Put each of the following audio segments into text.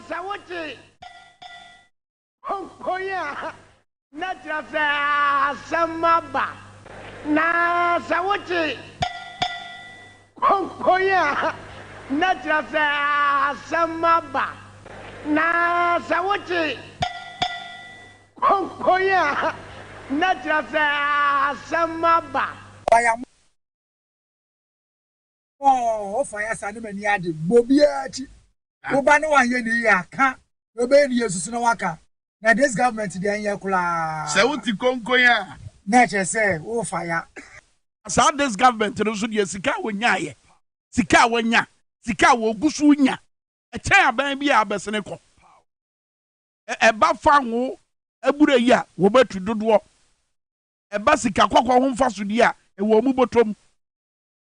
Sawachi. Oh, yeah. Not just a samaba. Na Sawachi. Oh, yeah. Not just a samaba. Na Sawachi. Oh, yeah. Not just a samaba. Oh, fire Sanimani Yadi, Bobiati. Obano one year, can't obey you to waka. Now this government the Yakula. Sauti Konkoya. Nature say, oh, fire. Sa this government no so de sika wonya ye. Sika wonya. Sika wo gusu nya. E chen aban bi abesene ko. E ba fa wo abure yi a wo batu dodo. E ba sika kokko ho mfa so di a e wo mu botom.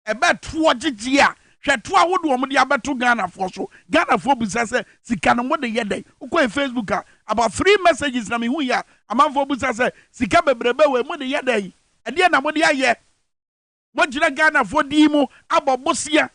Ebe tuo gigi a hweto a wodo omde abeto Ghana for so Ghana for busa se sika no mode yedai ukọ Facebook a about 3 messages na me hu ya amanfo busa se sika bebrebe we mode yedai ede na mode aye mo gina Ghana for di mu abobosia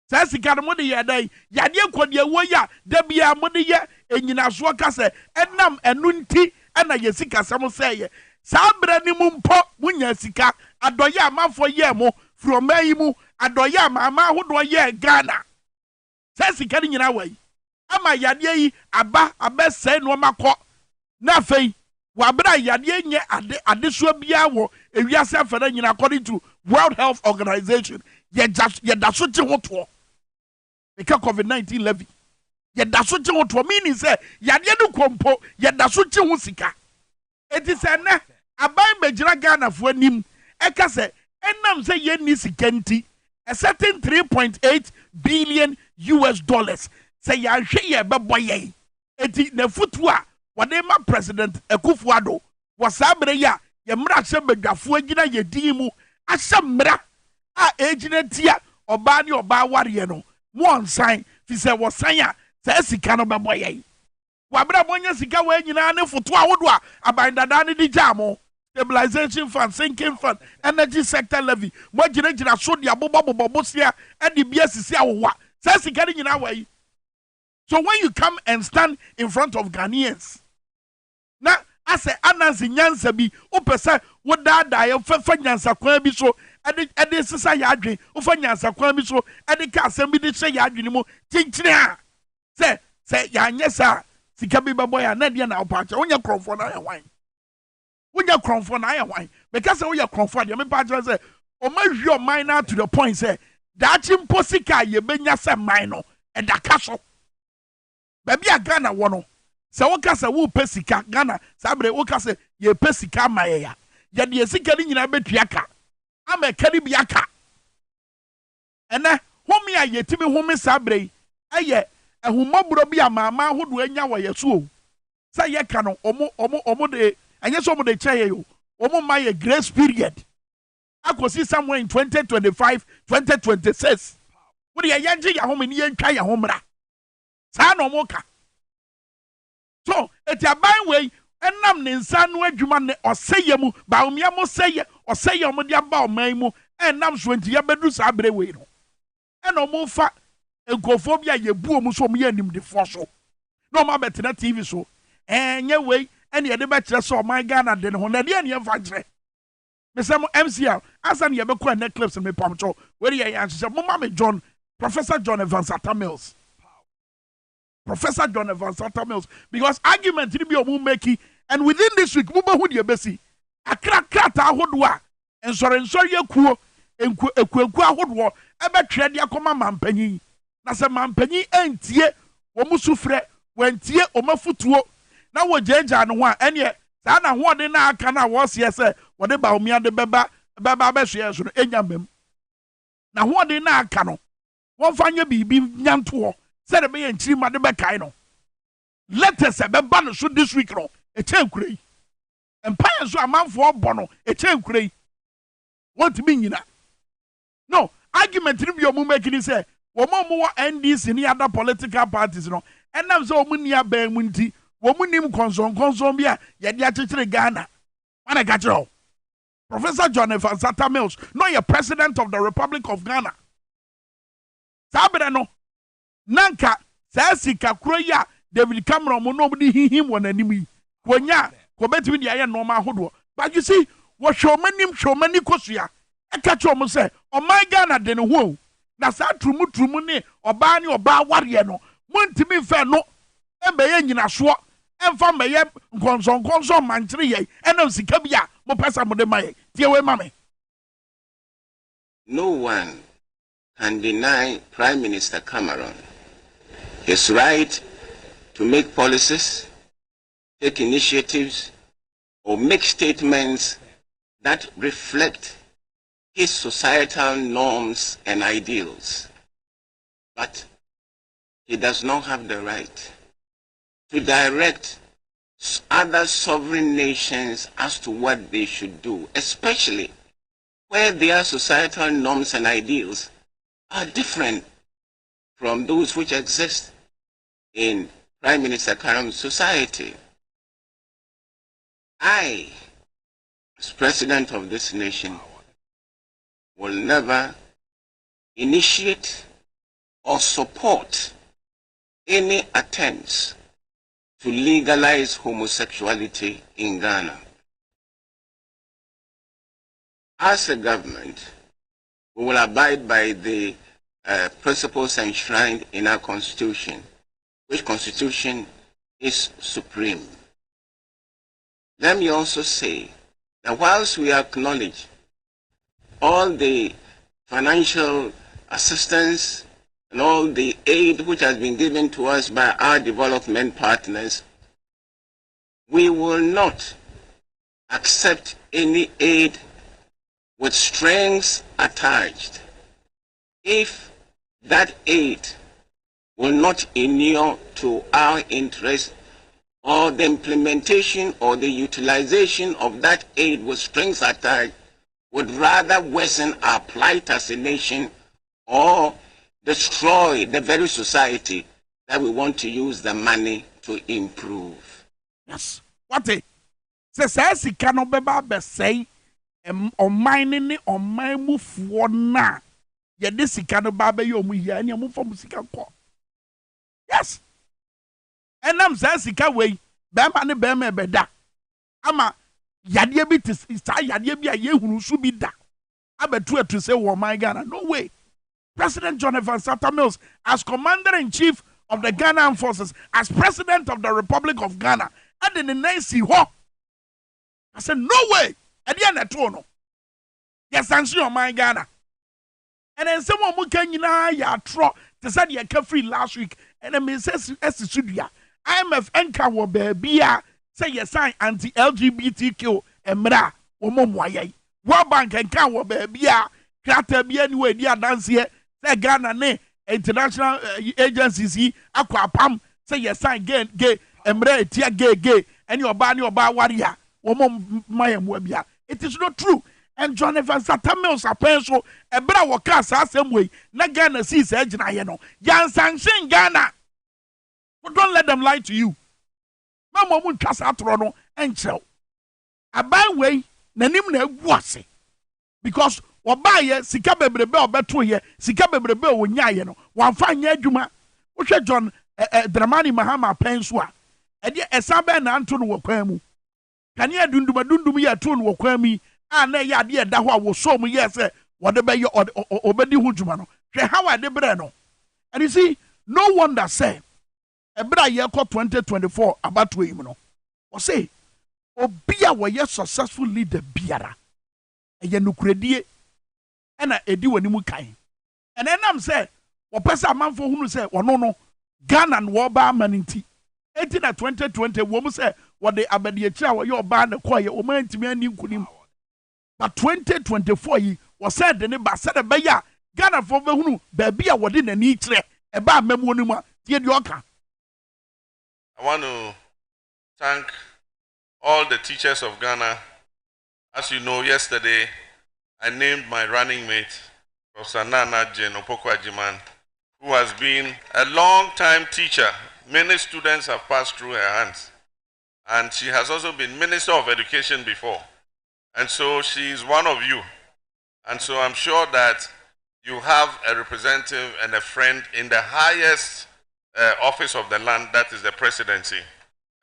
sa sika no mode yedai yade kodie wo ya da bia mode ye enyina so ka se enam enu nti na ye sika sam se ye sa bra ni mu mpo munya sika adoye amanfo ye mo from Mayimu, Adoya, Mama, who do ye Ghana. Says he can in away. Ama Yadi, Abba, Abbas, say no mako. Nafe, Wabra Yadi, additional biawo, if you are suffering according to World Health Organization, yet that's what you want to. Because COVID-19 levy. Yet that's what you want to mean is, Yadianu Compo, yet that's what you want to. It is a Abba Major Ghana for him. Eka say, enam say ye ni sikenti a certain 3.8 billion US dollars say ya hwe ye bebo ye eti na futu a wode ma president Akufo-Addo wasabre ya ye mra hye badwafo agina ye din mu ahye mra a egina tia oba ni oba ware no mo onsan fi se wosan a say sika no bebo ye wabra bonya sika wa nyina ne futu a wodo a abandada ne di jamo stabilization fund, sinking fund, energy sector levy. What you know, so the abobosia and the BSC wa. Says he getting in our way. So when you come and stand in front of Ghanaians, now I say Anansi Nyansabi, Upesa, what that die of Fanyansa Kwabi so, and the society of Fanyansa Kwabi so, and the Cassambi the say Yadinimo, Tinchina. Say, Yanyesa, Sikabi Baboya, Nadia now patch, on your crop wine. When you're confront, I am wine. Because when you're confront, you may pass say, "Oh my, your mind out to the point say that impossible you be nyasa minor and the castle." Baby, a Ghana one. So what can say who pesika Ghana? Sabre what can say ye pesika maya? Ya the sika in a betriaka. I'm a Caribiaka. And now, whom ya yetimi whom sabre? Aye, a humabro be a mamma who do enya wa yesu. Say ye cano omo de. And yes, some of the chair you, my grace period. I could see somewhere in 2025, 2026. What are you yanking your home in the entire home? San or mocha. So, it's a byway, and nam in San Wedjuman or say yamu, Baumiamo say, or say yamudia bow maimu, and nams went to Yabedus Abrewino. And no more fat, and cophobia, ye boom, so me and him the fossil. No, my better TV so. And your way. And you never saw my Ghana then when I didn't have factory. Miss MCL, as I never quite necklace and me pomcho, where you answer, Mamma John, Professor John Evans Sata Mills. Professor John Evans Sata Mills, because argument to be a woman making, and within this week, Mumba would you bessie. A crack hodwa, and sorry, you cool, and Quaqua hodwa, ever tread your command mampenny. Nasa mampenny ain't ye, or musufre, when tear or mafutuo. Now what Jaja and one, and yet, Sana what in our canna was yes, what about me and the Baba Beshias and Enyamim. Now what in our cano? One fine you be Yantuo, said a me and Chima de Bacano. Let us have a banner shoot this week, a chain cray. And Pians are man for Bono, a chain cray. What mean you know? No, argument if your mum making it say, well, more NDs in the other political parties, no, and now so many are bear winty. Womunim consomia, yet yet Ghana. When I got you, Professor John Evans Sata Mills, no, you're president of the Republic of Ghana. Sabrano, Nanka, Sa sika kro ya David Cameron mo no be him won animi. Konya ko betimi dia ye normal hodo. But you see, what show many kosua. E ka cho mo say, "O my Ghana de ne ho." Na sa trumu ne oba ne oba ware no. Montimi fe no. E be ye nyina so. Emfa me ye nkonson manchire ye. Ena sika bia mo pesa mo de mai. Tie we mame. No one can deny Prime Minister Cameron his right to make policies, take initiatives, or make statements that reflect his societal norms and ideals. But he does not have the right to direct other sovereign nations as to what they should do, especially where their societal norms and ideals are different from those which exist in Prime Minister Cameron's society. I, as president of this nation, will never initiate or support any attempts to legalize homosexuality in Ghana. As a government, we will abide by the principles enshrined in our constitution, which constitution is supreme. Let me also say that whilst we acknowledge all the financial assistance and all the aid which has been given to us by our development partners, we will not accept any aid with strings attached if that aid will not inure to our interest, or the implementation or the utilization of that aid with strings attached would rather worsen our plight as a nation or destroy the very society that we want to use the money to improve. Yes. What it? Say sika no beba be say ɔman ne ɔman mufoɔ na yɛde sika no ba bɛyɛ ɔmo yia ne ɔmo fam sika kɔ. Yes. Ɛnam saa sika wei bɛrima ne bɛrima ɛbɛda ama yadeɛ bi te saa yadeɛ bi a yɛhunu so bi da abɛtu atu sɛ wɔ ɔman Ghana. No way. President Jonathan Sansan Mills, as Commander-in-Chief of the Ghana Armed Forces, as President of the Republic of Ghana, and in the next I said, no way. At the end of the yes, I'm sure my Ghana. And then someone who can ya tro to say you free last week, and then says studio. IMF enka baby say yes, sign anti-LGBTQ and mra woman World Bank enka baby krata bi anyway dia dance here. Say Ghana ne international agencies akwa pam say yes sign gay emre tia gay and your warrior woman mayam bia. It is not true. And Jonathan Sansan Mills apenso ebra woka sa asem we na Ghana sees agina ye no yan sanction Ghana. But don't let them lie to you. Mama mun twasa atro no enchel aban we nanim na eguase because Obaye sika bebrebe obeto ye sika bebrebe wonyaye no wanfa nya adwuma wohwe John Dramani Mahama penso a ede esabe na anto no wokwan mu kane adundum ye to no wokwan mi a na ye ade eda ho a wo so mu ye se wode be ye obedi ho dwuma no hwe how ade bre no. And you see, no wonder say ebra ye ko 2024 abato yi mu no wo say obi a wo ye successful leader biara eye nukuredie ena edi wani mu kan and enam say wo pesa amanfo hunu say wono no Ghana no wo ba maninti enti na 2020 wo mu say wo de abade akira wo ye oba na koye wo mantimi ani nkunim but 2024 yi wo say de ne ba say de be ya Ghana fo be hunu ba bia wo de nani kire e ba mamu oni mu tie de oka. I want to thank all the teachers of Ghana. As you know, yesterday I named my running mate, Professor Nana Jane Opoku-Agyemang, who has been a long-time teacher. Many students have passed through her hands. And she has also been Minister of Education before. And so she is one of you. And so I'm sure that you have a representative and a friend in the highest office of the land, that is the presidency.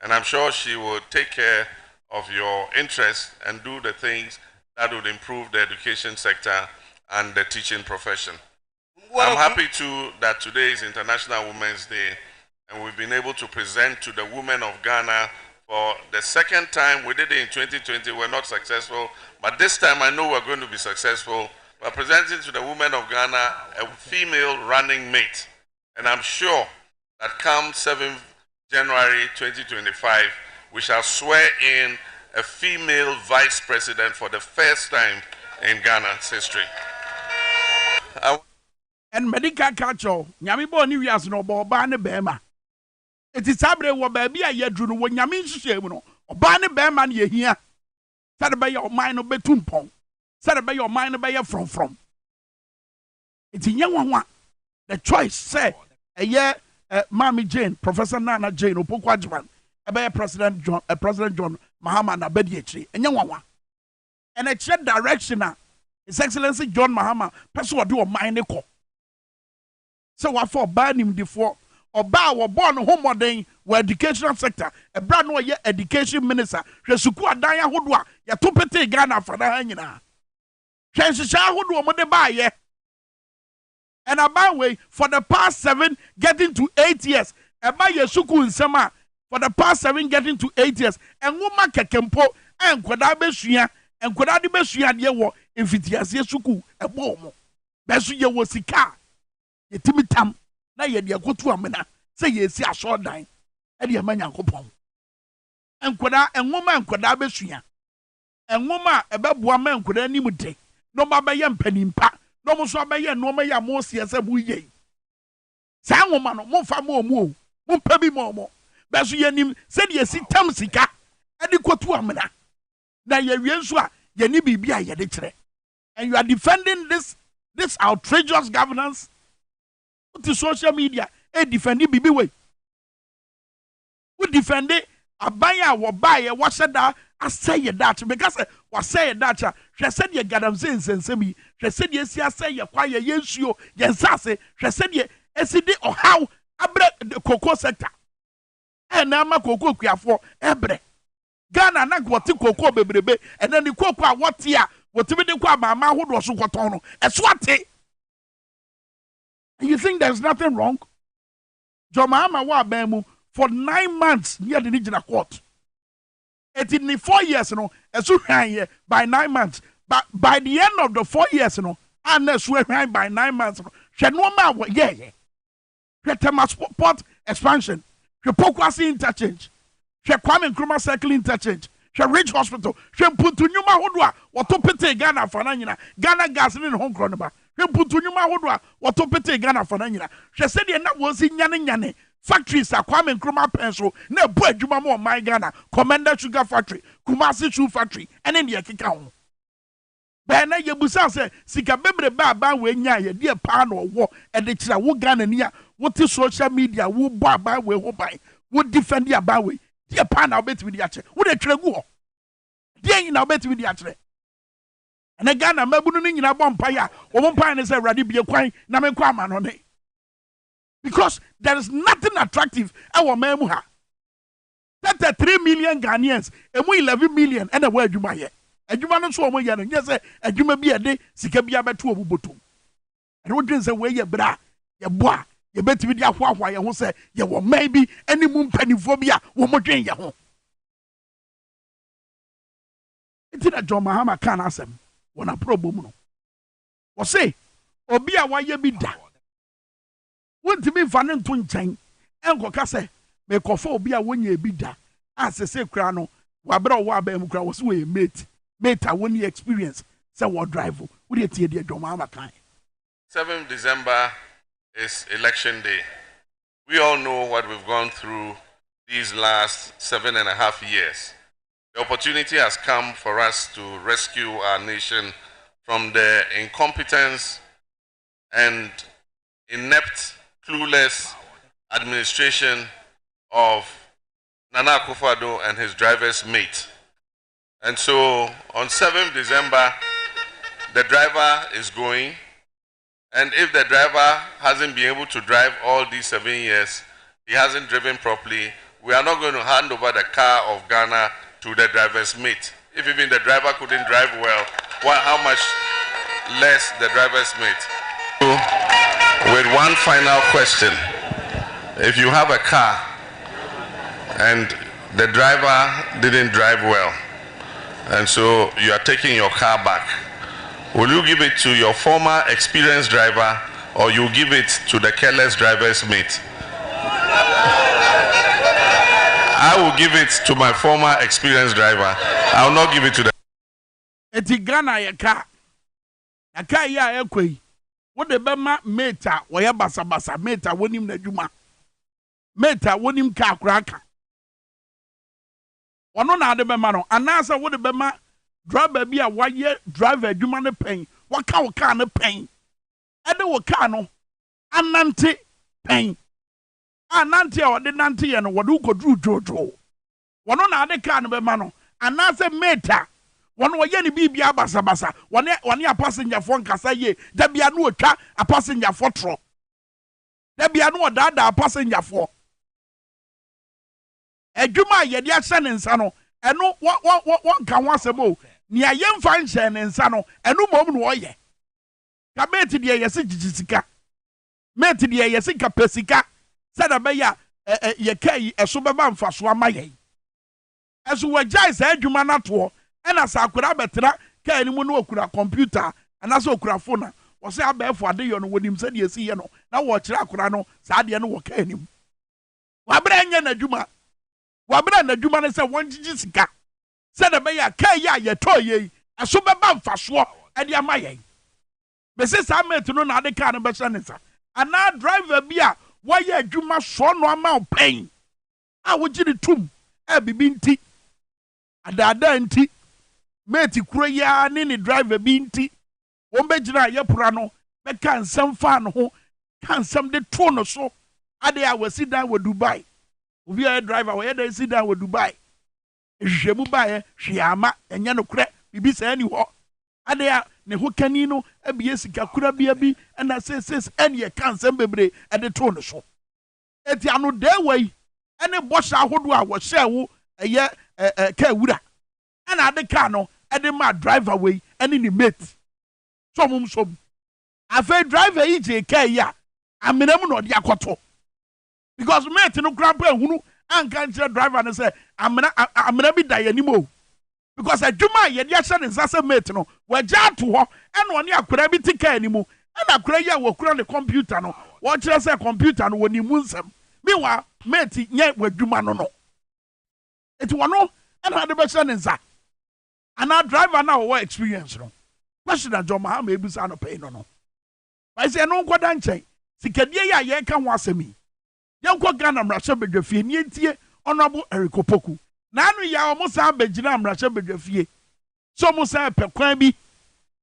And I'm sure she will take care of your interests and do the things that would improve the education sector and the teaching profession. I'm happy too that today is International Women's Day, and we've been able to present to the women of Ghana for the second time. We did it in 2020, we're not successful, but this time I know we're going to be successful. We're presenting to the women of Ghana a female running mate, and I'm sure that come 7th January 2025, we shall swear in a female vice president for the first time in Ghana's history. And medical culture, Yami Boni Vias no Bobane Bema. It is Sabre wa baby a yedru no Yamin Shemu, or Bane Beman ye here. Said by your mind of Betumpong. Said by your mind by your from. It's in young one. The choice say a year. Mammy Jane, Professor Nana Jane, Opokwajman, a President John Mahama na Bediechi, and young one. And a check direction, His Excellency John Mahama, person do a mind echo. So what for ban him before or bow or born home ordain where educational sector, a brand new education minister, Resuku Adaya Hudwa, ya tupete Ghana for the hangina. Chances are who do a buy ye. And about way for the past 7 getting to 8 years. And by your suku in summer for the past 7 getting to 8 years. And woman kempo and kwadabesuya and kwadabesuya de wo infitias suku e bomo. Besu ye wo sika. Ye timitam na ye de akotu amena. Say ye si asho dan. E de ma nyankopon. And kwada and woman kwadabesuya. And woman ebeboa man kwada ni mude. No ma be ye mpanimpa. No mo so abaye no ma ya mo sie se bu ye sa nwoma no mo fa mo mu mo pa bi mo mo be so ye nim se de si tam sika e de kotu amena na ye wie nso a ye ni bibia ye de kire, and you are defending this outrageous governance to social media e defend bibi we defend abaya wo baye wo sheda asay that because what say that she said ye gadam sensemi she said ye si asay ye kwa ye yensuo ye nsase she said ye esidi ohaw abre the cocoa sector and na ma cocoa kuafo ebre Ghana na gwoti cocoa bebrebe and then the cocoa what ya what we de kwa mama hodo so koton no eswate. You think there's nothing wrong? Jomama wa bemu for 9 months near the regional court. It in the 4 years, by 9 months. But by the end of the 4 years, and by 9 months, she no matter yeah. Port expansion, she Pokwasi interchange, she Kwame Minkah Circle interchange, she Ridge Hospital, she Putunyuma Hodwa, what to pete Ghana for Nana, Ghana gas in Hong Kong, she Putunyuma Hodwa, what to pete Ghana for Nana. She said, "You're not was in Yanni. Factories are Kwame Minkah pencil, no boy, Jumamo, my Ghana, Commander Sugar Factory, Kumasi Shoe Factory, and India Kikao. Bana Yabusa said, Sika Bebre Baba, when ya, dear pan or war, and the Chilawu Ghana near what is social media, who Baba will buy, would defend your Bawi, dear pan, I'll bet with the Ache, would a Tregu. Dear, I'll bet with the Ache. And a Ghana, Mabuning in a bonfire, or one pine is a radibia quine, Namenquaman on it. Because there is nothing attractive. Our memuha. That's 3 million Ghanaians, and we 11 million, and a word you buy. And you want to show me, yes, and you may be a day, Sikabia Batu Butu. And what is the way you bra, your boy, you bet with your wife, I will say, you will maybe any moon penny phobia, one more drink your home. It's in a John Mahama can ask him, when a pro boom. Or say, or be a why you be that. Want to be fanning to chain, and Gokase, make a phobia be a 1 year bidda. As a say crano, Wabra Wabemukra was way mate a 1 year experience. So what drive would it dear Domama kind? 7th December is election day. We all know what we've gone through these last 7.5 years. The opportunity has come for us to rescue our nation from the incompetence and inept, clueless administration of Nana Akufo-Addo and his driver's mate. And so on 7th December, the driver is going, and if the driver hasn't been able to drive all these 7 years, he hasn't driven properly, we are not going to hand over the car of Ghana to the driver's mate. If even the driver couldn't drive well, how much less the driver's mate? So, with one final question, if you have a car and the driver didn't drive well, and so you are taking your car back, will you give it to your former experienced driver or you give it to the careless driver's mate? I will give it to my former experienced driver. I will not give it to the. Eti Ghana ya car ya ekwe. What the bema meta waya basa basa meta wonim na juma. Meta wonim ka kraka. Ono na ade bema no anasa wo de bema driver bi a waye driver juma ne pen. Waka wo car ne pen. Ede wo car no anante pen. Anante a wode nante ye no wode ukodru jojo. Wono na ade car no bema no anase meta. One way any baby abasa basa. One a passenger phone casaye. There be a no car a passenger for tro. There be a no dada a passenger for. A juma ye dia sen and sano. And no one can once a mo. Near young fine shen and sano. And no moment warrior. Kabeti dia yasi jisika. Meti dia yasika pesika. Said a beya ye kay a superman for swamaye. As we were jais a juma not war. And as I could have better, can anyone who could have computer and as okura phone was a bear for a day on when him said, yes, you know, now watch Rakurano, Sadian work him. Wabran a Juma. Wabran a Juma said one Jessica. Said a bear, Kaya, ye toy, a superman for swap, and ya my. Mrs. I met to know other kind of personisa. And now driver beer, why ye Juma so no amount pain. I would you the tomb, I be been tea. And that tea. Meti kureya ni driver binti ombejina ye prano be kan sam fan ho kan sam de to no so ade a wasi dan with Dubai obi a driver we dey sit down with Dubai ehwehwemu bae hwiama enya no kure bibi sa ani ho ade a ne ho kani no abie sika kura bia bi na ses ene kan sam bebre ade to no so eti ano de wai ene bosha ahodo a wo hye wo eye ka wura ana ade ka no ede ma driver way ene ni mate som afa driver yi je ka ya amenam no de akoto because mate no grandpa ehunu anka nche driver no say amena bi da yanimo because adwuma ye de ahye ne nsase mate no waja to ho ene one akora bi tika animu ene akora ya wakura ne computer no wo kire say computer no woni mu nsam mewa mate nye wadwuma no eti wono ene ade be hye ne nsa ana driver na wo experience no question na John Mahama ebusa no pay no I say no nkoda nchen sikadie ya ye ka ho asemi yenko Ghana mrahye bedwafie ni entie honorable Erikopoku na anu ya omo sa begina mrahye bedwafie so mo sa pekwan bi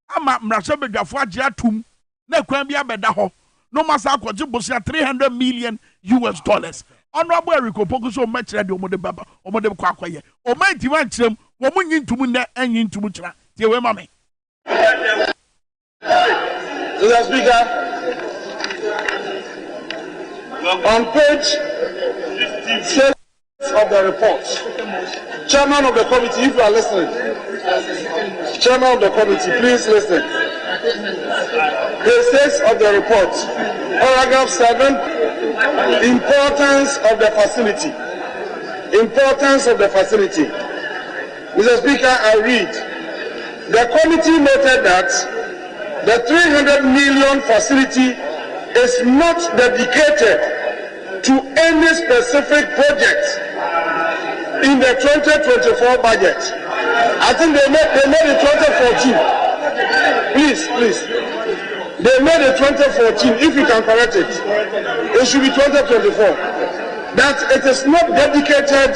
ama mrahye bedwafo age atum na kwan bi abeda ho no masa akwaje bosia $300 million honorable Erikopoku so machira de omo de baba omo de kwa akwaye o manti wan chirem wo munyi ntumu na anyi ntumu chira tie we mame Mr. Speaker, on page 6 of the report, Chairman of the committee, if you are listening, Chairman of the committee, please listen. Page 6 of the report, paragraph 7, importance of the facility. Importance of the facility. Mr. Speaker, I read. The committee noted that the 300 million facility is not dedicated to any specific project in the 2024 budget. I think they made it 2014. Please. They made it 2014. If you can correct it, it should be 2024. That it is not dedicated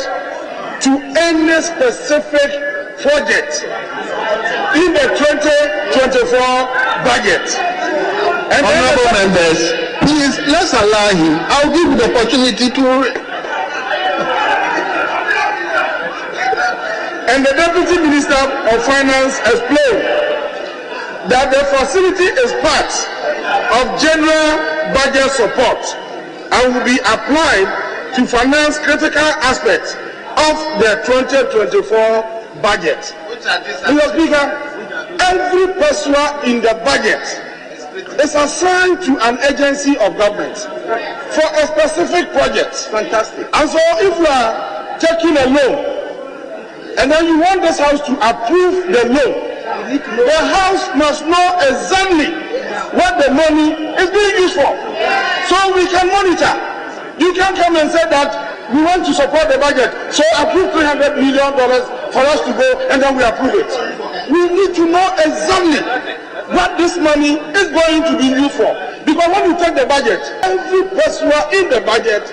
to any specific project in the 2024 budget. And honorable members, please let's allow him. I'll give you the opportunity to. And the Deputy Minister of Finance explained that the facility is part of general budget support and will be applied to finance critical aspects of the 2024 budget. Mr. Speaker, every peso in the budget is assigned to an agency of government for a specific project. Fantastic. And so if you are taking a loan and then you want this house to approve the loan, the house must know exactly what the money is being used for, so we can monitor. You can't come and say that we want to support the budget, so approve $300 million for us to go and then we approve it. We need to know exactly what this money is going to be used for, because when you take the budget, every person in the budget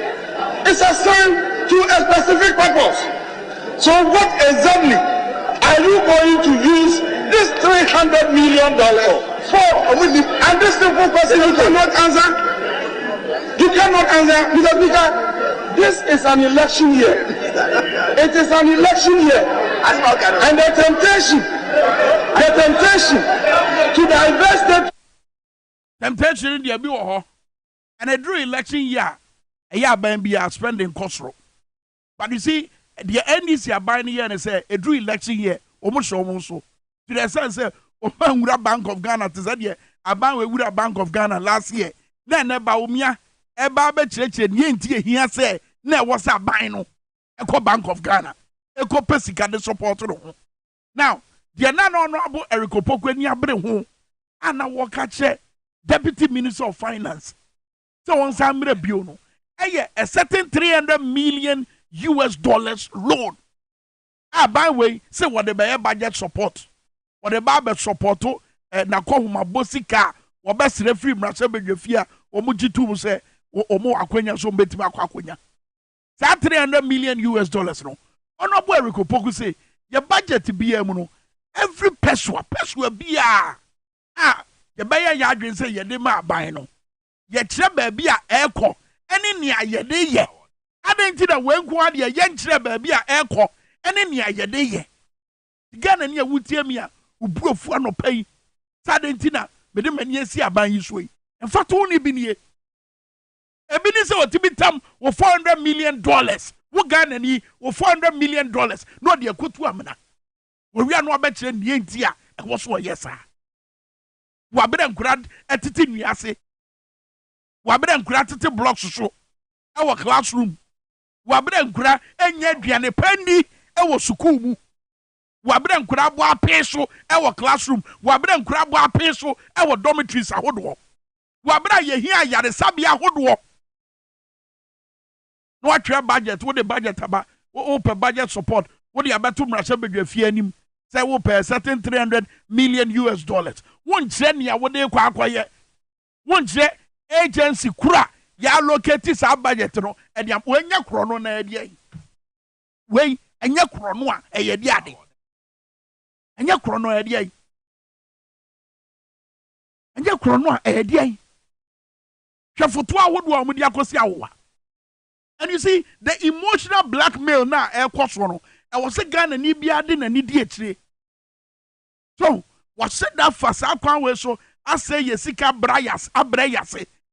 is assigned to a specific purpose. So what exactly are you going to use this $300 million for? And this simple question you cannot answer. You cannot answer, Mr. Speaker. This is an election year. It is an election year. And the temptation to divest it. Temptation in the Abu and a drew election year. A year by be spending cost. But you see, the NDC are buying here and say a drew election year. Almost to the sense of Oman Bank of Ghana to say, a Bank of Ghana last year. Then about Umia, a barber church and Yenti here say, ne was a bino, a Bank of Ghana, a Copesica the support. Now, the honorable Erico Poquenia Brehu, and I walk at Deputy Minister of Finance. So on Samre Buno, a certain $300 million loan. By way, say what the budget support. What the barber support na kohuma bosika or best referee Brasabefia or Mujitu say or more Aquenia so betima Aquenia. That $300 million no. Honorable Erico Poku say your budget to be a every peswa be your buyer yardin say your dema buy no. Your trebe be a airco, any near your day ye. I didn't think that when quad your young trebe be a airco. Any near your day ye. Ghana near would tell me who broke for no pay. Sadentina, Madame and yes, I buy you sway. And for only been here. A minister or Tibitam or $400 million. What Ghana ni or $400 million. No, dear Kutuamana. We are no better than the India. And what's what, yes, sir. Wabedam grad at the tin, I say. Wabedam grad at the blocks show. Our classroom. Wabedam grad and yet Diane Pendy. Our sukumu. Wabedam grab our peso, our classroom. Wabedam grab our peso, our dormitories are hoodwo. Wabra ye here ya the sabia hoodwo. No actual budget, what the budget about open budget support. What the about to Rashabefia say we pay certain $300 million. One senia what they quite one agency kura ya locate this budget no and ya when ya chrono na dia. Wey enya chrono a eye diade. Enya chrono e dia. Enya chrono a eye dia. Hwefoto a wodo a mudi akosi awowa. And you see the emotional blackmail na e kwaso no. E wo se Ghana ni bia de na ni di akire. So, what said that fasa kwan we so ase ye sika abrayas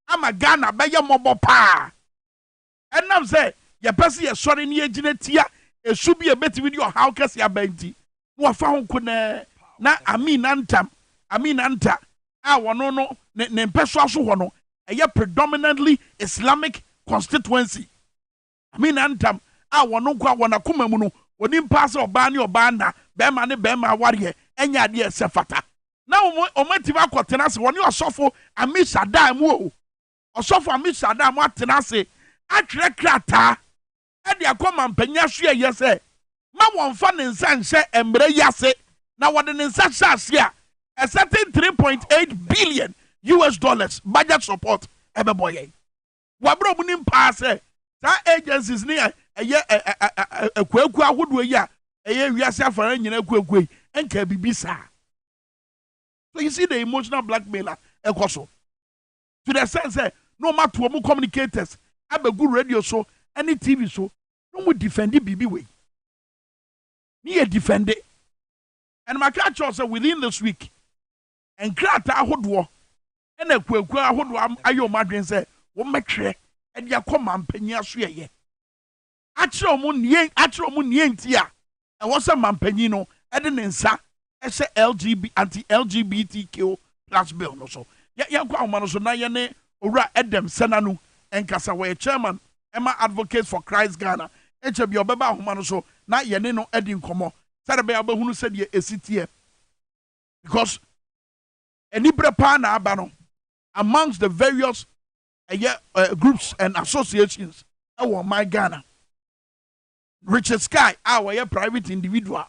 ama Ghana be ye mobo pa. And now say ye pese ye sori ni agina tia esu bi ebetimi di how kase abanti. No afa ho kona na aminanta a wono no ne mpeso aso ho no eye predominantly Islamic constituency. Aminanta a wono kwa wona koma mu no oni mpase oba ne oba na be ma ne be ma ware enya de sefata. Na omativa akotena se woni osofo amishada mu o. Osofo amishada mu atena se atwere krata e de akoma mpanya so ye se ma wonfa ne nsa nhye embre yase na wode ne nsa hyase a certain $3.8 billion budget support ebeboye. Wabro mu ni mpa se that agencies ni ekwaku ahodo yi a wiase afara nyina ekwaku enka bibisa. So you see the emotional blackmailer ekoso to the sense that no matter what communicators abegu radio so any TV so no mu defend bibi way ni defend it. And my catch also within this week and krata ahodo and ekwaku ahodo ayo madwen say wo metwe e dia koma mpanya so ye Achiro mu nie ntia. E wo se mampanyi no e de ne nsa e se anti-LGBTQ plus bill no so. Ya kwa no so na ye ne owura Edem Senanu enkasa we chairman Emma Advocates for Christ Ghana. Eche bi obeba ahoma no so na ye ne no edi nkomo. Sare be abahunu se de esitie. Because enibre pa na aba no amongst the various groups and associations my Ghana. Richard Sky, our private individual,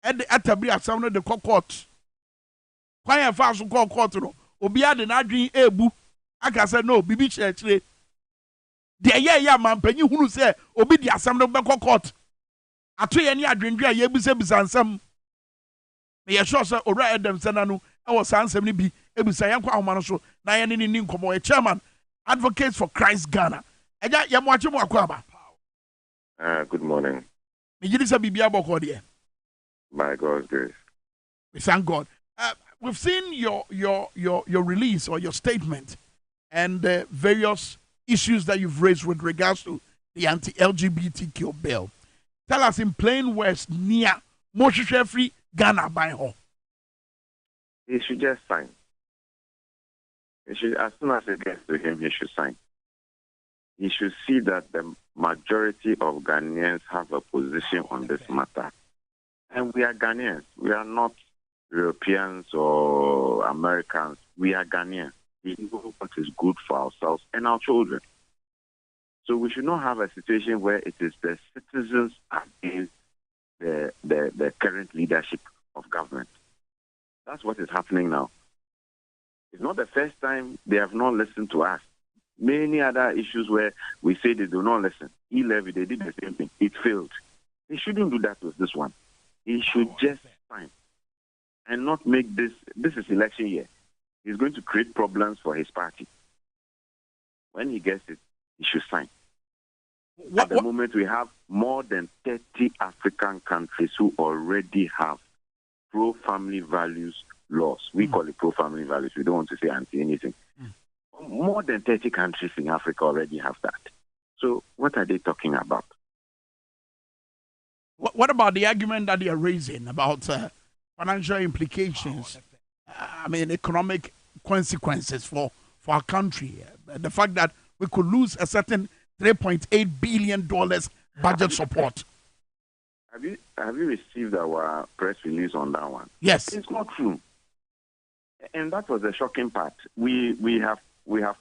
at the Atabri Assembly the court. Why fast call court? Obia the Nadri Ebu. I can say no, Bibi Church. The man, Penny who say, Obi the Assembly the court. I tell you, any Adrian, ye be and some. May assure sir, or write them Senanu, our son 70 Ebusayam Kwamanaso, Nayan in Ninkomo, a chairman, Advocates for Christ Ghana. Good morning. By God's grace. We thank God. We've seen your release or your statement and the various issues that you've raised with regards to the anti-LGBTQ bill. Tell us in plain words, near Moshe free Ghana by home. He should just sign. As soon as it gets to him, he should sign. He should see that the majority of Ghanaians have a position on this matter. And we are Ghanaians. We are not Europeans or Americans. We are Ghanaians. We know what is good for ourselves and our children. So we should not have a situation where it is the citizens against the current leadership of government. That's what is happening now. It's not the first time they have not listened to us. Many other issues where we say they do not listen. E-levy, they did the same thing. It failed. They shouldn't do that with this one. He should just sign and not make this is election year. He's going to create problems for his party. When he gets it, he should sign. At the moment, we have more than 30 African countries who already have pro-family values laws. We call it pro-family values. We don't want to say anti-anything. More than 30 countries in Africa already have that. So what are they talking about? What about the argument that they are raising about financial implications? Economic consequences for our country. The fact that we could lose a certain $3.8 billion budget support. Have you received our press release on that one? Yes. It's not true. And that was the shocking part. We have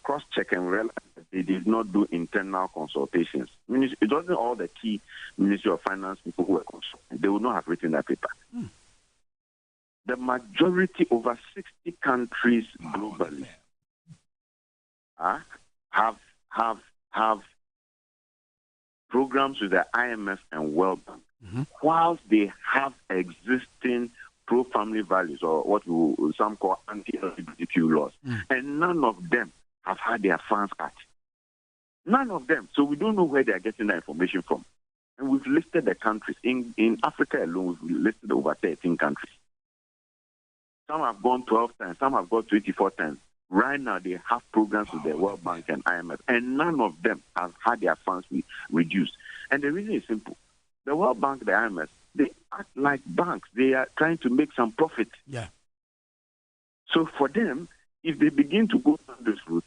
cross-checked and realized that they did not do internal consultations. It wasn't all the key Ministry of Finance people who were consulted. They would not have written that paper. The majority, over 60 countries globally, have programs with the IMF and World Bank, whilst they have existing pro-family values, or what some call anti-LGBTQ laws. And none of them have had their funds cut. None of them. So we don't know where they are getting that information from. And we've listed the countries. In Africa alone, we've listed over 13 countries. Some have gone 12 times, some have gone 24 times. Right now, they have programs with the World Bank and IMF, and none of them have had their funds reduced. And the reason is simple. The World Bank, the IMF, they act like banks. They are trying to make some profit. Yeah. So for them, if they begin to go down this route,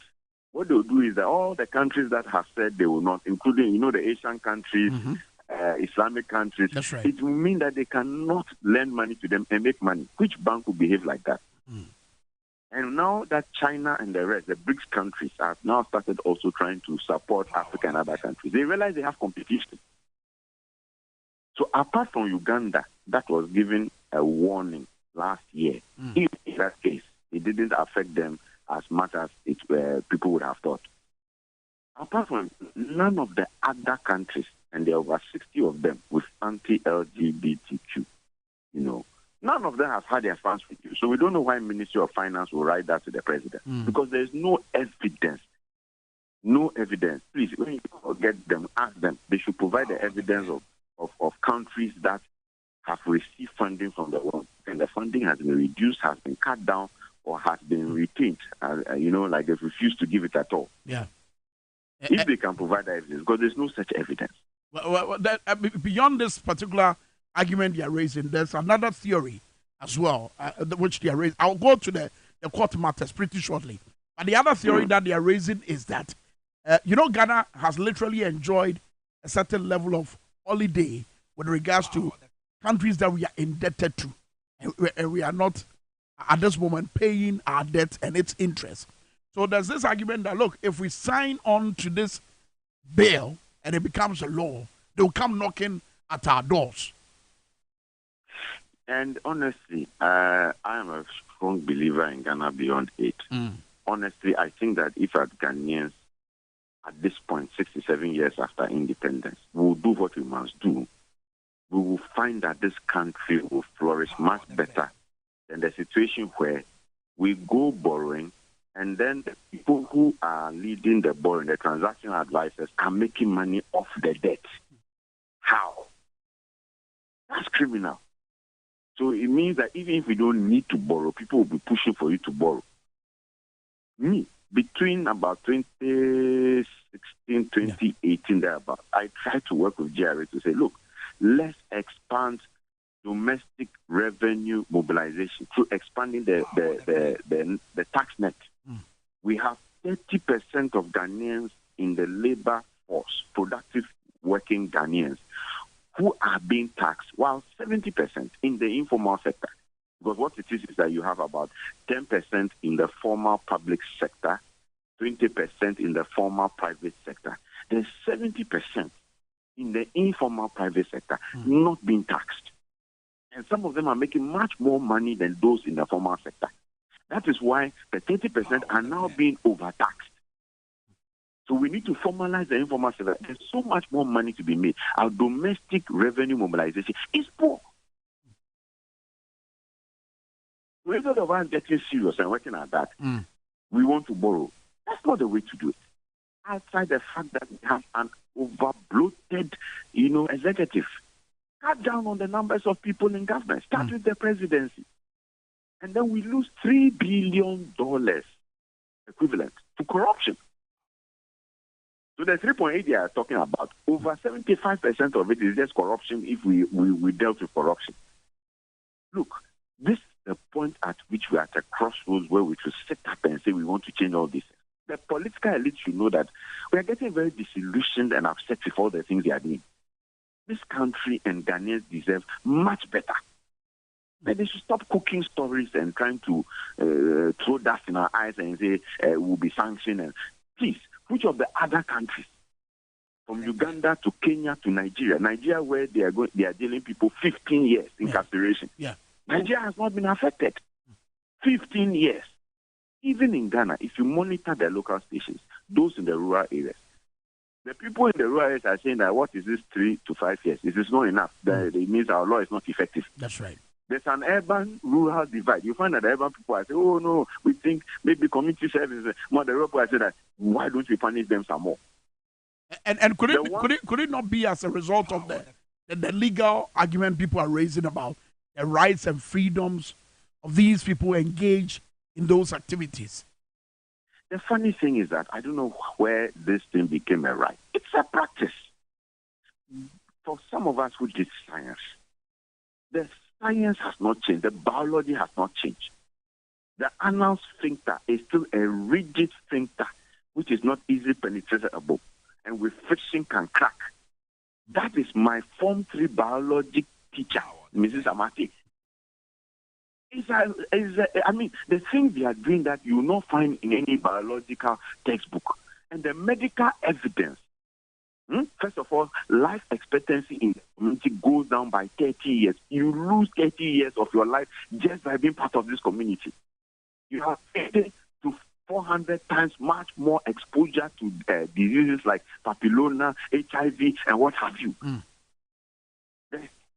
what they'll do is that all the countries that have said they will not, including, the Asian countries, Islamic countries, that's right. It will mean that they cannot lend money to them and make money. Which bank will behave like that? And now that China and the rest, the BRICS countries, have now started also trying to support Africa and other countries, they realize they have competition. So apart from Uganda, that was given a warning last year. In that case, it didn't affect them as much as people would have thought. Apart from none of the other countries, and there are over 60 of them with anti-LGBTQ, none of them have had their funds reduced. So we don't know why Ministry of Finance will write that to the president. Because there's no evidence. No evidence. Please, when you get them, ask them. They should provide the evidence of countries that have received funding from the world, and the funding has been reduced, has been cut down, or has been retained. Like they've refused to give it at all. Yeah. If they can provide that evidence, because there's no such evidence. Beyond this particular argument they are raising, there's another theory as well, which they are raising. I'll go to the court matters pretty shortly. But the other theory that they are raising is that, Ghana has literally enjoyed a certain level of holiday with regards to countries that we are indebted to. And we are not, at this moment, paying our debt and its interest. So there's this argument that, look, if we sign on to this bill and it becomes a law, they'll come knocking at our doors. And honestly, I am a strong believer in Ghana beyond 8. Honestly, I think that if as Ghanaians, at this point, 67 years after independence, we'll do what we must do, we will find that this country will flourish much better than the situation where we go borrowing and then the people who are leading the borrowing, the transaction advisors, are making money off the debt. How? That's criminal. So it means that even if we don't need to borrow, people will be pushing for you to borrow. Between about 2016, 2018, thereabout, I tried to work with GRA to say, look, let's expand domestic revenue mobilization through expanding the tax net. We have 30% of Ghanaians in the labor force, productive working Ghanaians, who are being taxed, while 70% in the informal sector. Because what it is that you have about 10% in the formal public sector, 20% in the formal private sector. There's 70% in the informal private sector not being taxed. And some of them are making much more money than those in the formal sector. That is why the 30% are now being overtaxed. So we need to formalize the informal sector. There's so much more money to be made. Our domestic revenue mobilization is poor. So instead of us getting serious and working at that, we want to borrow. That's not the way to do it. Outside the fact that we have an over-bloated, executive. Cut down on the numbers of people in government. Start with the presidency. And then we lose $3 billion equivalent to corruption. So the 3.8 they are talking about, over 75% of it is just corruption if we dealt with corruption. Look, this is the point at which we are at a crossroads where we should sit up and say we want to change all this. The political elite should know that we are getting very disillusioned and upset with all the things they are doing. This country and Ghanaians deserve much better. But they should stop cooking stories and trying to throw dust in our eyes and say we'll be sanctioned. And please, which of the other countries, from Uganda to Kenya to Nigeria, where they are jailing people 15 years incarceration. Nigeria has not been affected. 15 years. Even in Ghana, if you monitor the local stations, those in the rural areas, the people in the rural areas are saying that what is this 3 to 5 years? This is not enough. It means our law is not effective. That's right. There's an urban-rural divide. You find that the urban people are saying, oh, no, we think maybe community services. More the rural people are saying that, why don't we punish them some more? And could it not be as a result of the legal argument people are raising about the rights and freedoms of these people engaged in those activities? The funny thing is that I don't know where this thing became a right. It's a practice. For some of us who did science, the science has not changed. The biology has not changed. The anal sphincter is still a rigid sphincter, which is not easily penetratable, and with friction can crack. That is my Form 3 biology teacher, Mrs. Amati. The things they are doing that you will not find in any biological textbook. And the medical evidence, first of all, life expectancy in the community goes down by 30 years. You lose 30 years of your life just by being part of this community. You have 80 to 400 times much more exposure to diseases like papilloma, HIV, and what have you.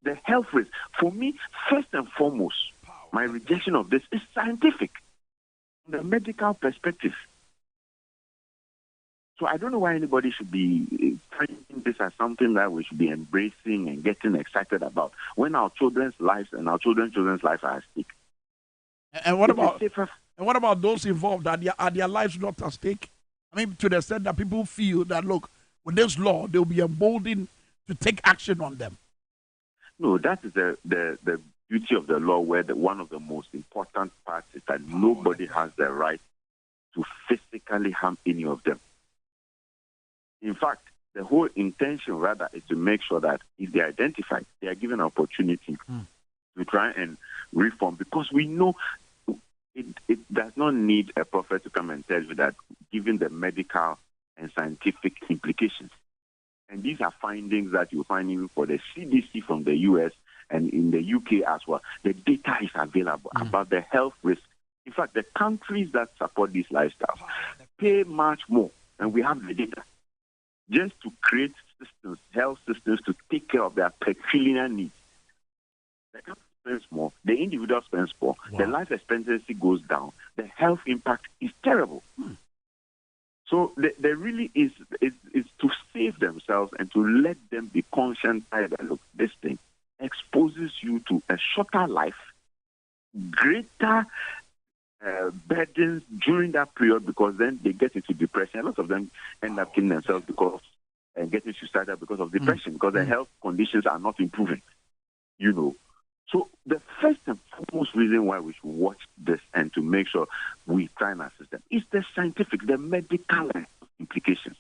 The health risk, for me, first and foremost, my rejection of this is scientific, the medical perspective. So I don't know why anybody should be treating this as something that we should be embracing and getting excited about when our children's lives and our children's lives are at stake. And what about those involved? Are their lives not at stake? I mean, to the extent that people feel that, look, with this law, they'll be emboldened to take action on them. No, that is the beauty of the law, where one of the most important parts is that nobody has the right to physically harm any of them. In fact, the whole intention, rather, is to make sure that if they are identified, they are given an opportunity to try and reform, because we know it does not need a prophet to come and tell you that, given the medical and scientific implications. And these are findings that you find even for the CDC from the US and in the UK as well. The data is available about the health risk. In fact, the countries that support these lifestyles pay much more, and we have the data, just to create systems, health systems, to take care of their peculiar needs. The country spends more, the individual spends more, the life expectancy goes down, the health impact is terrible. So there really is to save themselves and to let them be conscious that, look, this thing exposes you to a shorter life, greater burdens during that period, because then they get into depression. A lot of them end up killing themselves and getting suicidal because of depression, because their health conditions are not improving, you know. So the first and foremost reason why we should watch this and to make sure we try and assist them is the scientific, the medical implications.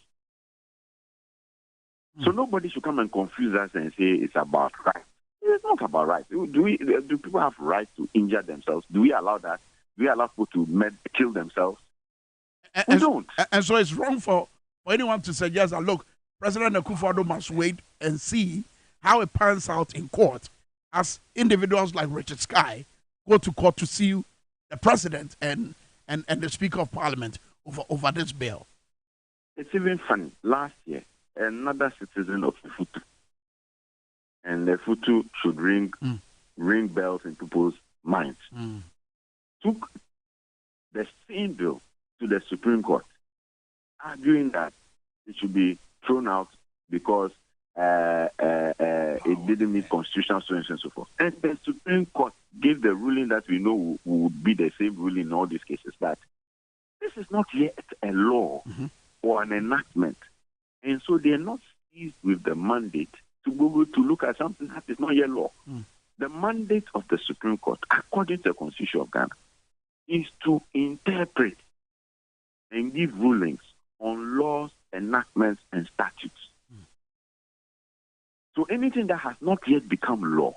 So nobody should come and confuse us and say it's about rights. It's not about rights. Do people have right to injure themselves? Do we allow that? Do we allow people to kill themselves? We don't. And so it's wrong for anyone to suggest that, look, President Akufo-Addo must wait and see how it pans out in court, as individuals like Richard Sky go to court to sue the president and the Speaker of Parliament over this bill. It's even funny. Last year, another citizen of Futu, and the Futu should ring bells in people's minds, took the same bill to the Supreme Court, arguing that it should be thrown out because it didn't meet constitutional so and so forth. And the Supreme Court gave the ruling that we know would be the same ruling in all these cases, that this is not yet a law or an enactment. And so they are not seized with the mandate to go to look at something that is not yet law. The mandate of the Supreme Court, according to the Constitution of Ghana, is to interpret and give rulings on laws, enactments, and statutes. So anything that has not yet become law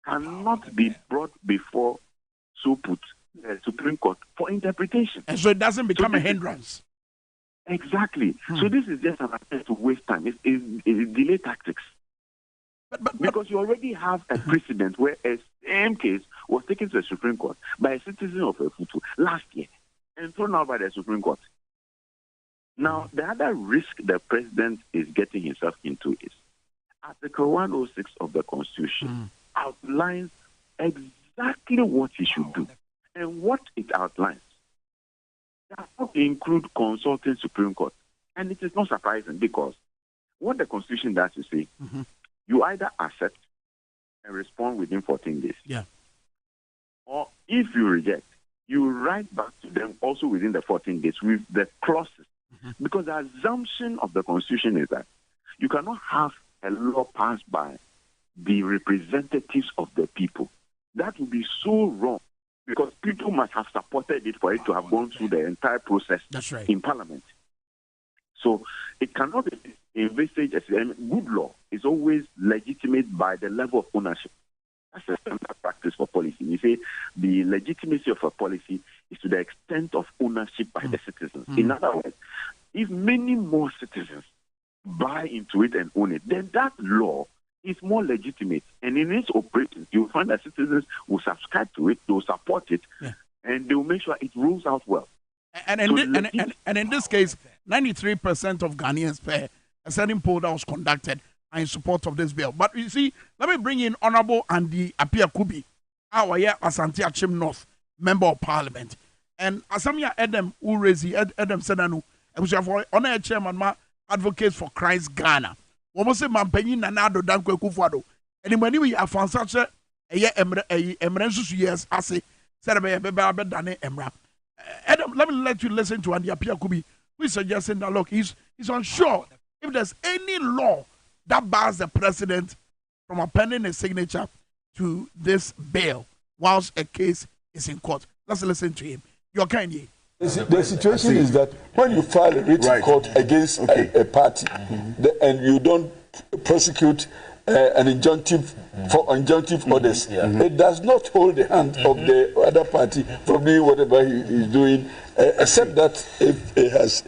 cannot be brought before the Supreme Court for interpretation. And so it doesn't become a hindrance. Exactly. So this is just an attempt to waste time. It's delay tactics. Because you already have a precedent where a same case was taken to the Supreme Court by a citizen of Futu last year and thrown out by the Supreme Court. Now, the other risk the president is getting himself into is Article 106 of the Constitution outlines exactly what he should do. And what it outlines does not include consulting Supreme Court. And it is not surprising, because what the Constitution does is say, you either accept and respond within 14 days. Yeah. Or if you reject, you write back to them also within the 14 days with the clauses. Because the assumption of the Constitution is that you cannot have a law passed by the representatives of the people. That would be so wrong, because people must have supported it for it to have gone through the entire process in Parliament. So it cannot be envisaged as a good law. Is always legitimate by the level of ownership. That's a standard practice for policy. You say the legitimacy of a policy is to the extent of ownership by the citizens. In other words, if many more citizens buy into it and own it, then that law is more legitimate. And in its operations, you'll find that citizens will subscribe to it, they'll support it, and they'll make sure it rolls out well. And in this case, 93% of Ghanaians, a certain poll that was conducted, are in support of this bill. But you see, let me bring in Honorable Andy Apia Kubi, our Asante Achim North Member of Parliament. And Asamia Edem Urezi, Edem Senanu, and we have Honorable Chairman Ma Advocates for Christ Ghana. Almost a Mampenny Nanado Danko Kufuado. And when we have found such a emergency years, I say, said about Dane Emra. Adam, let me let you listen to Andy Apia Kubi, who is suggesting that, look, he's unsure if there's any law that bars the president from appending a signature to this bill whilst a case is in court. Let's listen to him. Your kind. The situation is that when you file a writ in court against a party and you don't prosecute an injunctive for injunctive orders, it does not hold the hand of the other party from doing whatever he is doing, except that if it has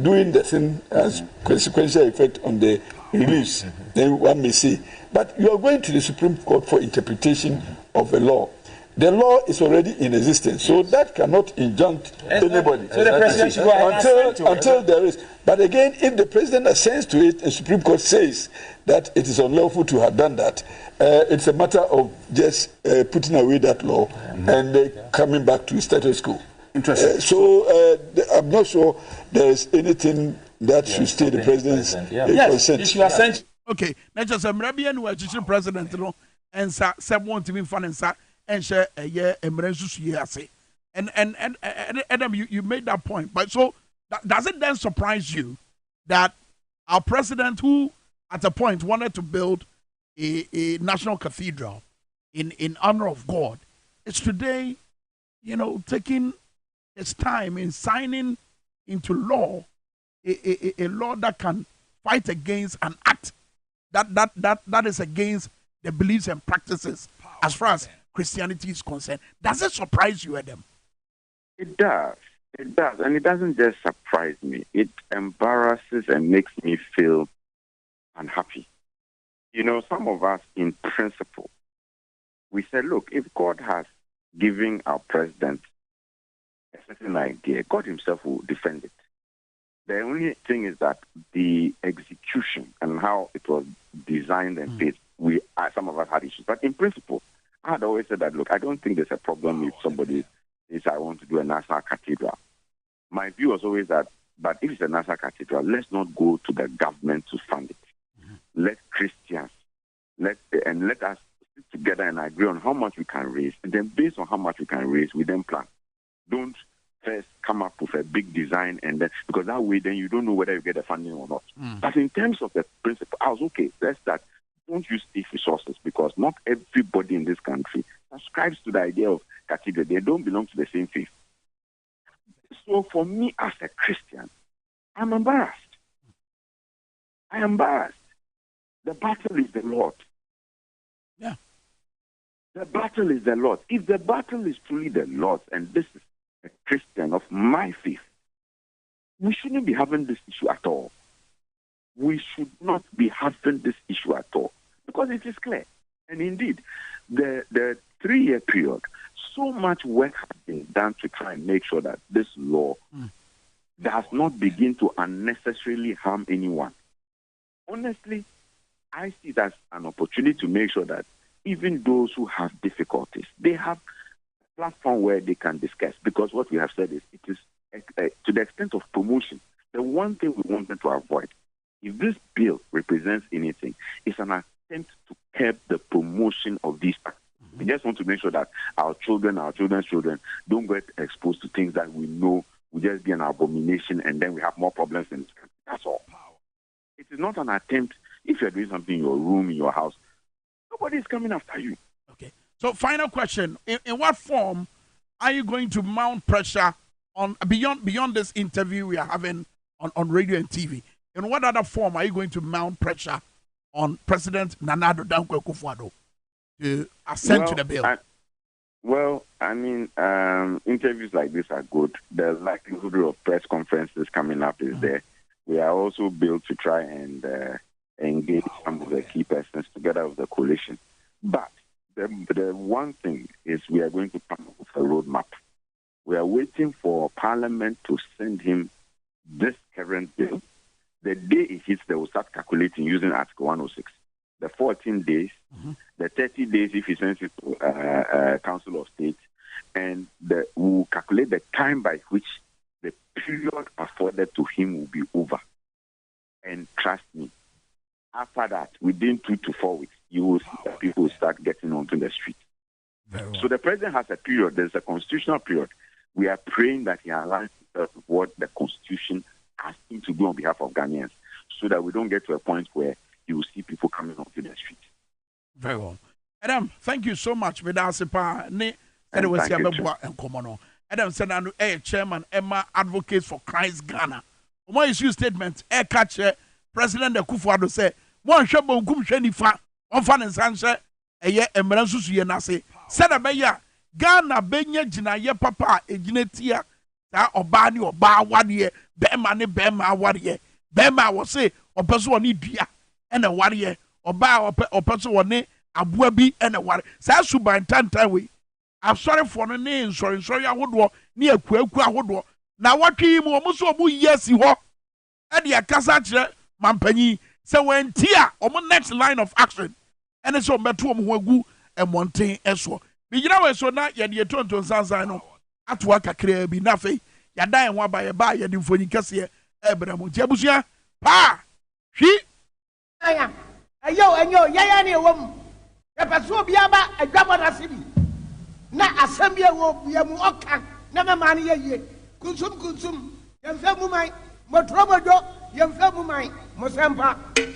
doing the thing has consequential effect on the release, then one may say. But you are going to the Supreme Court for interpretation of a law. The law is already in existence, so that cannot injunct anybody. So the president should go until there is. But again, if the president assents to it, and Supreme Court says that it is unlawful to have done that, it's a matter of just putting away that law and coming baback to status quo. Interesting. I'm not sure there is anything that should stay the president's consent. Okay, now just a Marabian who is president, and someone to be fun and and share a year emergency year say. And Adam, you made that point. But so does it then surprise you that our president, who at a point wanted to build a national cathedral in honor of God, is today, taking its time in signing into law a law that can fight against an act that is against the beliefs and practices as far as Christianity is concerned? Does it surprise you, Adam? It does. It does. And it doesn't just surprise me. It embarrasses and makes me feel unhappy. Some of us, in principle, we said, look, if God has given our president a certain idea, God himself will defend it. The only thing is that the execution and how it was designed and paid, some of us had issues. But in principle, I had always said that, look, I don't think there's a problem if somebody says, I want to do a national cathedral. My view was always that, but if it's a national cathedral, let's not go to the government to fund it. Let Christians, let us sit together and agree on how much we can raise. And then based on how much we can raise, we then plan. Don't first come up with a big design, and then, because that way then you don't know whether you get the funding or not. But in terms of the principle, I was okay. Let's start. Don't use state resources, because not everybody in this country subscribes to the idea of cathedral. They don't belong to the same faith. So for me as a Christian, I'm embarrassed. I am embarrassed. The battle is the Lord. Yeah. The battle is the Lord. If the battle is truly the Lord, and this is a Christian of my faith, we shouldn't be having this issue at all. We should not be having this issue at all, because it is clear. And indeed, the 3-year period, so much work has been done to try and make sure that this law does not begin to unnecessarily harm anyone. Honestly, I see it as an opportunity to make sure that even those who have difficulties, they have a platform where they can discuss. Because what we have said is, it is to the extent of promotion. The one thing we wanted to avoid, if this bill represents anything, it's an attempt to curb the promotion of these acts. We just want to make sure that our children's children don't get exposed to things that we know will just be an abomination, and then we have more problems in this country. That's all. It is not an attempt. If you're doing something in your room, in your house, nobody is coming after you. Okay. So final question. In what form are you going to mount pressure on beyond this interview we are having on radio and TV? In what other form are you going to mount pressure on President Nana Addo Dankwa Akufo-Addo to assent to the bill? Interviews like this are good. The likelihood of press conferences coming up is there. We are also built to try and engage some of the key persons together with the coalition. But the one thing is, we are going to come up with a roadmap. We are waiting for Parliament to send him this current bill. The day it hits, they will start calculating using Article 106. The 14 days, the 30 days if he sends it to Council of State, and we'll calculate the time by which the period afforded to him will be over. And trust me, after that, within 2 to 4 weeks, you will see that people will start getting onto the street. Well. So the president has a period. There's a constitutional period. We are praying that he aligns himself with what the Constitution asks him to do on behalf of Ghanaians. so that we don't get to a point where you will see people coming onto the street. Very well. Adam, thank you so much. Medasipa ne anyway see abebua enkomo no. Adam said anu chairman Emma Advocates for Christ Ghana. Omo issue statement catch President Akufo-Addo say one hwe bonkum hwe nifa onfa ne nsanhwe eye emra susu ye na se. Said abeya Ghana benya gina ye papa eginetia ta oba ni oba awade bema ne bema awade bema wo se opeso oni dua ene ware oba opeso woni aboa bi ene ware sa suban tantan we asori for no ne nsori ahodo ne akuaku ahodo na watwe mu omo so omu yesi ho e de akasa kire mampanyi se wenti a omo next line of action ene so meto omo ho agu emonten eso bigina we so na ye de Tonton Sansan no atoa kakra bi na fe ya dan ho abaye ba ye de mfonyi kase ebramo tiabusua pa hwi aya ayo yaya ne wom e peso bia ba adwabo na se bi na asem bia wo bia mu oka na mema ne ye kunsum yemfa mu mai motrobodo yemfa mu mai mosempa